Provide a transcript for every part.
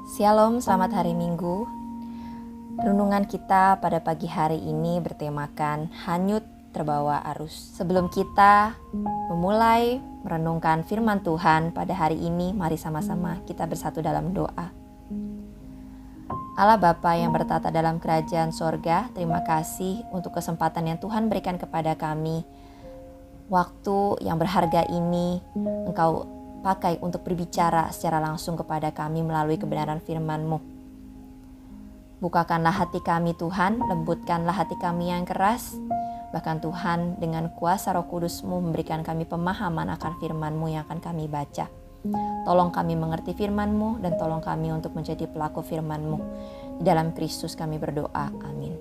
Shalom, selamat hari Minggu. Renungan kita pada pagi hari ini bertemakan hanyut terbawa arus. Sebelum kita memulai merenungkan firman Tuhan pada hari ini, mari sama-sama kita bersatu dalam doa. Allah Bapa yang bertata dalam kerajaan sorga, terima kasih untuk kesempatan yang Tuhan berikan kepada kami. Waktu yang berharga ini Engkau pakai untuk berbicara secara langsung kepada kami melalui kebenaran firman-Mu. Bukakanlah hati kami Tuhan, lembutkanlah hati kami yang keras. Bahkan Tuhan dengan kuasa Roh Kudus-Mu memberikan kami pemahaman akan firman-Mu yang akan kami baca. Tolong kami mengerti firman-Mu dan tolong kami untuk menjadi pelaku firman-Mu. Di dalam Kristus kami berdoa, amin.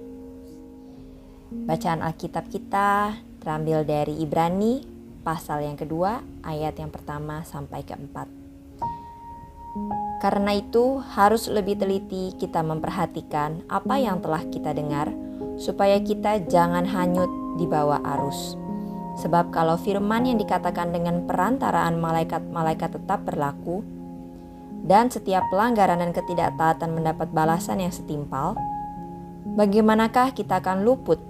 Bacaan Alkitab kita terambil dari Ibrani pasal yang kedua, ayat yang pertama sampai keempat. Karena itu harus lebih teliti kita memperhatikan apa yang telah kita dengar, supaya kita jangan hanyut di bawah arus. Sebab kalau firman yang dikatakan dengan perantaraan malaikat-malaikat tetap berlaku, dan setiap pelanggaran dan ketidaktaatan mendapat balasan yang setimpal, bagaimanakah kita akan luput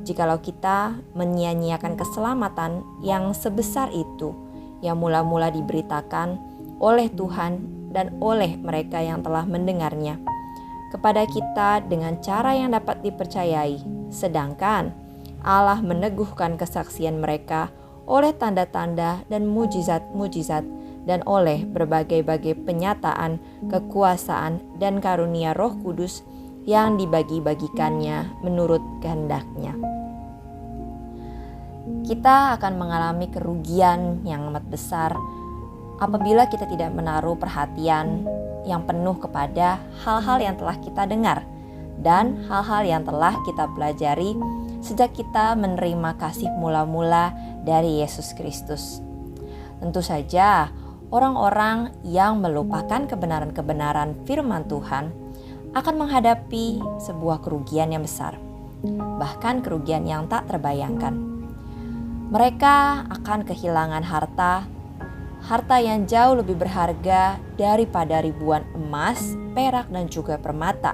jikalau kita menyia-nyiakan keselamatan yang sebesar itu yang mula-mula diberitakan oleh Tuhan dan oleh mereka yang telah mendengarnya kepada kita dengan cara yang dapat dipercayai, sedangkan Allah meneguhkan kesaksian mereka oleh tanda-tanda dan mujizat-mujizat dan oleh berbagai-bagai penyataan kekuasaan dan karunia Roh Kudus yang dibagi-bagikannya menurut kehendaknya. Kita akan mengalami kerugian yang amat besar apabila kita tidak menaruh perhatian yang penuh kepada hal-hal yang telah kita dengar dan hal-hal yang telah kita pelajari sejak kita menerima kasih mula-mula dari Yesus Kristus. Tentu saja, orang-orang yang melupakan kebenaran-kebenaran firman Tuhan akan menghadapi sebuah kerugian yang besar, bahkan kerugian yang tak terbayangkan. Mereka akan kehilangan harta yang jauh lebih berharga daripada ribuan emas, perak, dan juga permata.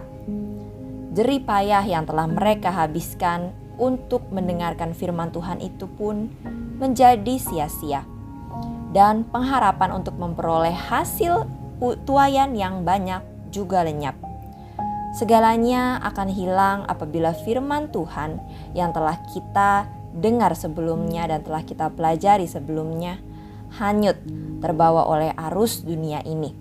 Jerih payah yang telah mereka habiskan untuk mendengarkan firman Tuhan itu pun menjadi sia-sia. Dan pengharapan untuk memperoleh hasil tuaian yang banyak juga lenyap. Segalanya akan hilang apabila firman Tuhan yang telah kita dengar sebelumnya dan telah kita pelajari sebelumnya hanyut terbawa oleh arus dunia ini,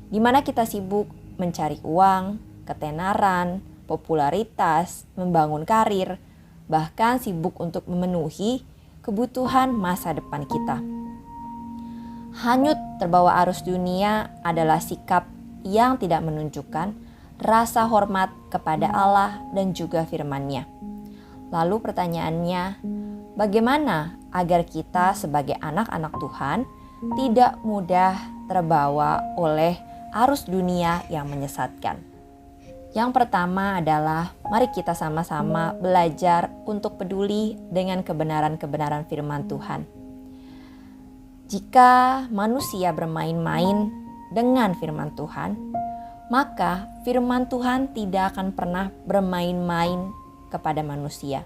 di mana kita sibuk mencari uang, ketenaran, popularitas, membangun karir, bahkan sibuk untuk memenuhi kebutuhan masa depan kita. Hanyut terbawa arus dunia adalah sikap yang tidak menunjukkan rasa hormat kepada Allah dan juga firman-Nya. Lalu pertanyaannya, bagaimana agar kita sebagai anak-anak Tuhan tidak mudah terbawa oleh arus dunia yang menyesatkan? Yang pertama adalah mari kita sama-sama belajar untuk peduli dengan kebenaran-kebenaran firman Tuhan. Jika manusia bermain-main dengan firman Tuhan, maka firman Tuhan tidak akan pernah bermain-main kepada manusia.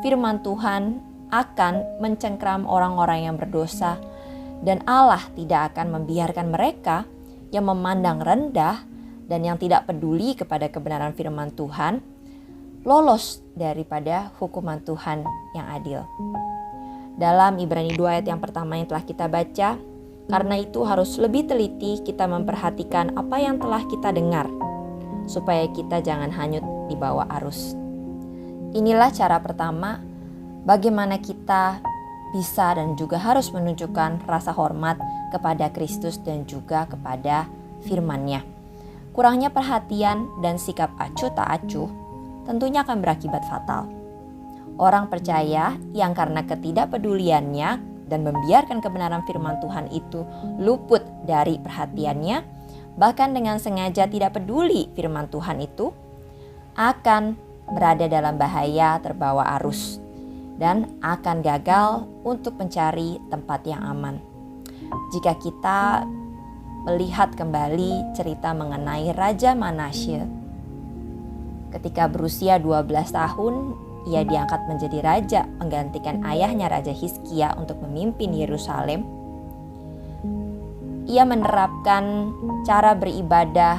Firman Tuhan akan mencengkram orang-orang yang berdosa, dan Allah tidak akan membiarkan mereka yang memandang rendah dan yang tidak peduli kepada kebenaran firman Tuhan lolos daripada hukuman Tuhan yang adil. Dalam Ibrani 2 ayat yang pertama yang telah kita baca, karena itu harus lebih teliti kita memperhatikan apa yang telah kita dengar, supaya kita jangan hanyut di bawah arus. Inilah cara pertama bagaimana kita bisa dan juga harus menunjukkan rasa hormat kepada Kristus dan juga kepada firman-Nya. Kurangnya perhatian dan sikap acuh tak acuh tentunya akan berakibat fatal. Orang percaya yang karena ketidakpeduliannya dan membiarkan kebenaran firman Tuhan itu luput dari perhatiannya, bahkan dengan sengaja tidak peduli firman Tuhan itu, akan berada dalam bahaya terbawa arus dan akan gagal untuk mencari tempat yang aman. Jika kita melihat kembali cerita mengenai Raja Manasye. Ketika berusia 12 tahun, ia diangkat menjadi raja menggantikan ayahnya Raja Hizkia untuk memimpin Yerusalem. Ia menerapkan cara beribadah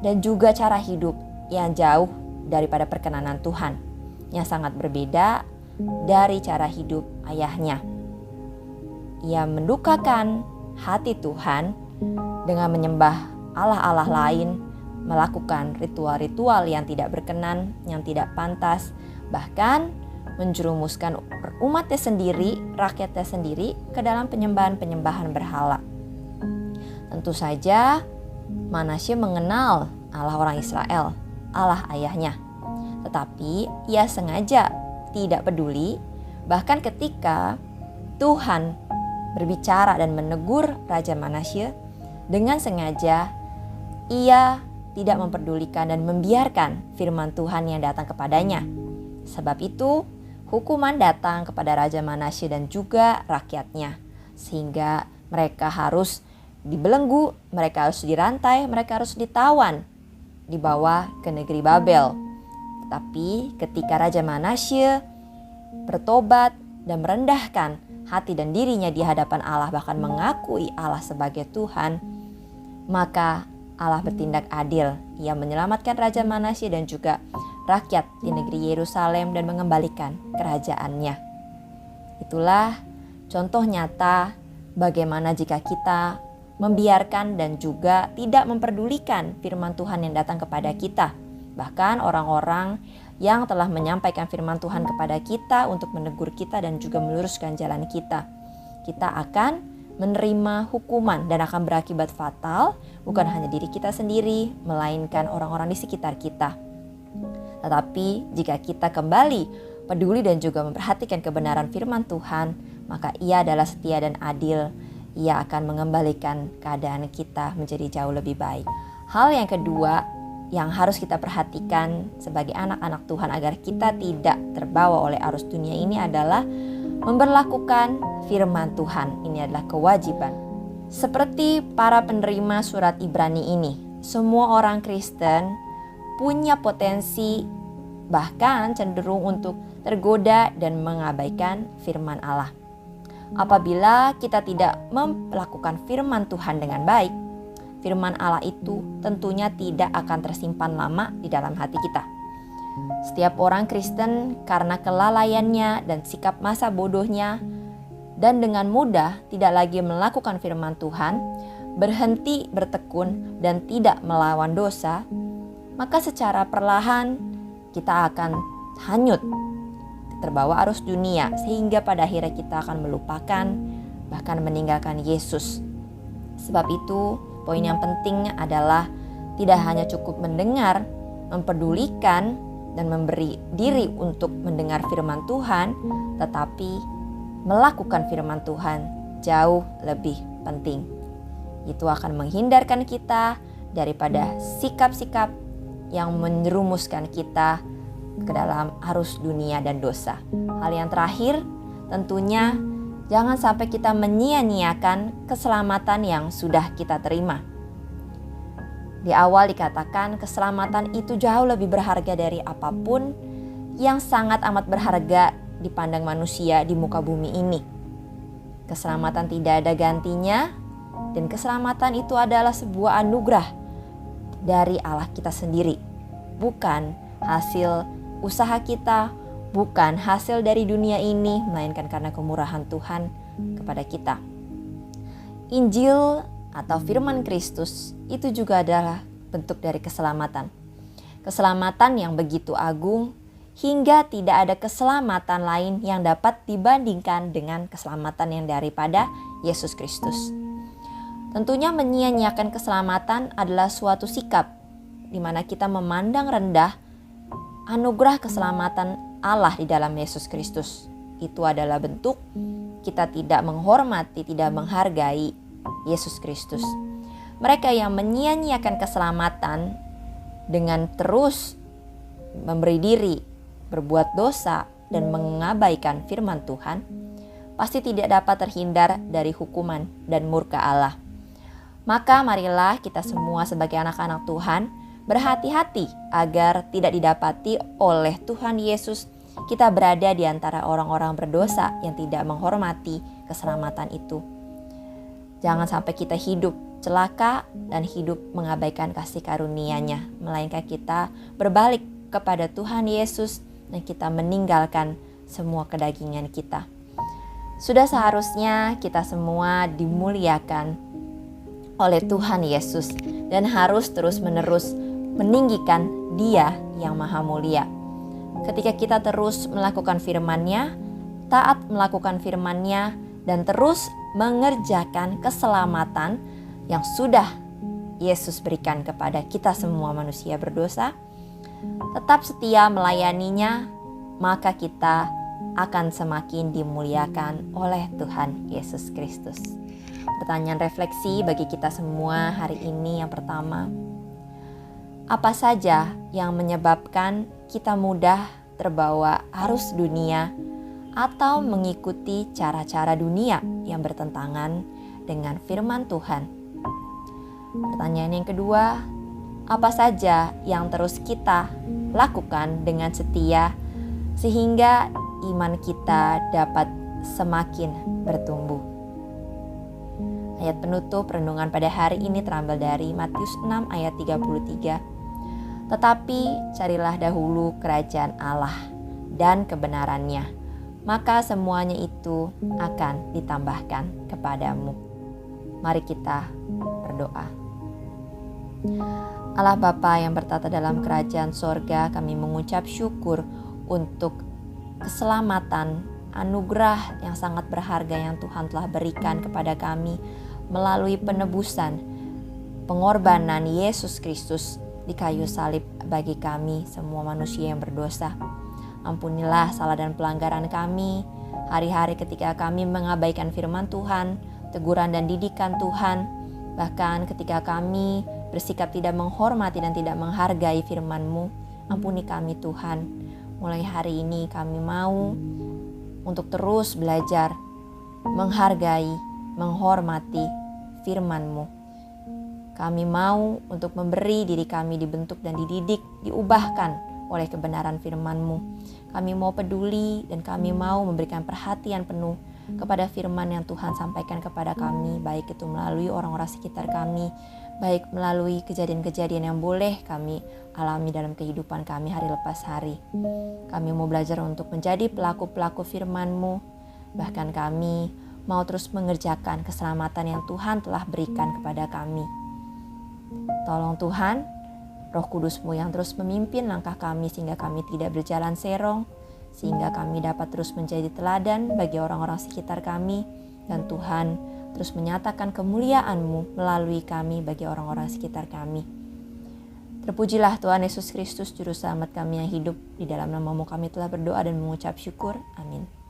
dan juga cara hidup yang jauh daripada perkenanan Tuhan, yang sangat berbeda dari cara hidup ayahnya. Ia mendukakan hati Tuhan dengan menyembah allah-allah lain, melakukan ritual-ritual yang tidak berkenan, yang tidak pantas, bahkan menjerumuskan umatnya sendiri, rakyatnya sendiri ke dalam penyembahan-penyembahan berhala. Tentu saja Manasye mengenal Allah orang Israel, Allah ayahnya. Tetapi ia sengaja tidak peduli, bahkan ketika Tuhan berbicara dan menegur Raja Manasye, dengan sengaja ia tidak memperdulikan dan membiarkan firman Tuhan yang datang kepadanya. Sebab itu hukuman datang kepada Raja Manasye dan juga rakyatnya, sehingga mereka harus dibelenggu, mereka harus dirantai, mereka harus ditawan, dibawa ke negeri Babel. Tetapi ketika Raja Manasye bertobat dan merendahkan hati dan dirinya di hadapan Allah, bahkan mengakui Allah sebagai Tuhan, maka Allah bertindak adil. Ia menyelamatkan Raja Manasye dan juga rakyat di negeri Yerusalem dan mengembalikan kerajaannya. Itulah contoh nyata bagaimana jika kita membiarkan dan juga tidak memperdulikan firman Tuhan yang datang kepada kita. Bahkan orang-orang yang telah menyampaikan firman Tuhan kepada kita untuk menegur kita dan juga meluruskan jalan kita. Kita akan menerima hukuman dan akan berakibat fatal, bukan hanya diri kita sendiri, melainkan orang-orang di sekitar kita. Tetapi jika kita kembali peduli dan juga memperhatikan kebenaran firman Tuhan, maka Ia adalah setia dan adil. Ia akan mengembalikan keadaan kita menjadi jauh lebih baik. Hal yang kedua yang harus kita perhatikan sebagai anak-anak Tuhan agar kita tidak terbawa oleh arus dunia ini adalah memberlakukan firman Tuhan. Ini adalah kewajiban. Seperti para penerima surat Ibrani ini, semua orang Kristen punya potensi, bahkan cenderung untuk tergoda dan mengabaikan firman Allah. Apabila kita tidak melakukan firman Tuhan dengan baik, firman Allah itu tentunya tidak akan tersimpan lama di dalam hati kita. Setiap orang Kristen karena kelalaiannya dan sikap masa bodohnya dan dengan mudah tidak lagi melakukan firman Tuhan, berhenti bertekun dan tidak melawan dosa, maka secara perlahan kita akan hanyut, terbawa arus dunia, sehingga pada akhirnya kita akan melupakan bahkan meninggalkan Yesus. Sebab itu poin yang penting adalah tidak hanya cukup mendengar, memperdulikan dan memberi diri untuk mendengar firman Tuhan, tetapi melakukan firman Tuhan jauh lebih penting. Itu akan menghindarkan kita daripada sikap-sikap yang menjerumuskan kita ke dalam arus dunia dan dosa. Hal yang terakhir, tentunya jangan sampai kita menyia-nyiakan keselamatan yang sudah kita terima. Di awal dikatakan keselamatan itu jauh lebih berharga dari apapun yang sangat amat berharga dipandang manusia di muka bumi ini. Keselamatan tidak ada gantinya, dan keselamatan itu adalah sebuah anugerah dari Allah kita sendiri, bukan hasil usaha kita, bukan hasil dari dunia ini, melainkan karena kemurahan Tuhan kepada kita. Injil atau firman Kristus itu juga adalah bentuk dari keselamatan. Keselamatan yang begitu agung hingga tidak ada keselamatan lain yang dapat dibandingkan dengan keselamatan yang daripada Yesus Kristus. Tentunya menyia-nyiakan keselamatan adalah suatu sikap di mana kita memandang rendah anugerah keselamatan Allah di dalam Yesus Kristus. Itu adalah bentuk kita tidak menghormati, tidak menghargai Yesus Kristus. Mereka yang menyia-nyiakan keselamatan dengan terus memberi diri, berbuat dosa, dan mengabaikan firman Tuhan, pasti tidak dapat terhindar dari hukuman dan murka Allah. Maka marilah kita semua sebagai anak-anak Tuhan berhati-hati agar tidak didapati oleh Tuhan Yesus kita berada di antara orang-orang berdosa yang tidak menghormati keselamatan itu. Jangan sampai kita hidup celaka dan hidup mengabaikan kasih karunia-Nya, melainkan kita berbalik kepada Tuhan Yesus dan kita meninggalkan semua kedagingan kita. Sudah seharusnya kita semua dimuliakan oleh Tuhan Yesus dan harus terus-menerus meninggikan Dia yang Maha Mulia. Ketika kita terus melakukan firman-Nya, taat melakukan firman-Nya, dan terus mengerjakan keselamatan yang sudah Yesus berikan kepada kita semua manusia berdosa, tetap setia melayaninya, maka kita akan semakin dimuliakan oleh Tuhan Yesus Kristus. Pertanyaan refleksi bagi kita semua hari ini yang pertama, apa saja yang menyebabkan kita mudah terbawa arus dunia atau mengikuti cara-cara dunia yang bertentangan dengan firman Tuhan? Pertanyaan yang kedua, apa saja yang terus kita lakukan dengan setia sehingga iman kita dapat semakin bertumbuh? Ayat penutup renungan pada hari ini terambil dari Matius 6 ayat 33. Tetapi carilah dahulu kerajaan Allah dan kebenarannya, maka semuanya itu akan ditambahkan kepadamu. Mari kita berdoa. Allah Bapa yang bertata dalam kerajaan sorga, kami mengucap syukur untuk keselamatan, anugerah yang sangat berharga yang Tuhan telah berikan kepada kami melalui penebusan, pengorbanan Yesus Kristus di kayu salib bagi kami semua manusia yang berdosa. Ampunilah salah dan pelanggaran kami hari-hari ketika kami mengabaikan firman Tuhan, teguran dan didikan Tuhan, bahkan ketika kami bersikap tidak menghormati dan tidak menghargai firman-Mu. Ampuni kami Tuhan. Mulai hari ini kami mau untuk terus belajar menghargai, menghormati firman-Mu. Kami mau untuk memberi diri kami dibentuk dan dididik, diubahkan oleh kebenaran firman-Mu. Kami mau peduli dan kami mau memberikan perhatian penuh kepada firman yang Tuhan sampaikan kepada kami, baik itu melalui orang-orang sekitar kami, baik melalui kejadian-kejadian yang boleh kami alami dalam kehidupan kami hari lepas hari. Kami mau belajar untuk menjadi pelaku-pelaku firman-Mu, bahkan kami mau terus mengerjakan keselamatan yang Tuhan telah berikan kepada kami. Tolong Tuhan, Roh Kudus-Mu yang terus memimpin langkah kami sehingga kami tidak berjalan serong, sehingga kami dapat terus menjadi teladan bagi orang-orang sekitar kami, dan Tuhan terus menyatakan kemuliaan-Mu melalui kami bagi orang-orang sekitar kami. Terpujilah Tuhan Yesus Kristus, Juru Selamat kami yang hidup. Di dalam nama-Mu kami telah berdoa dan mengucap syukur. Amin.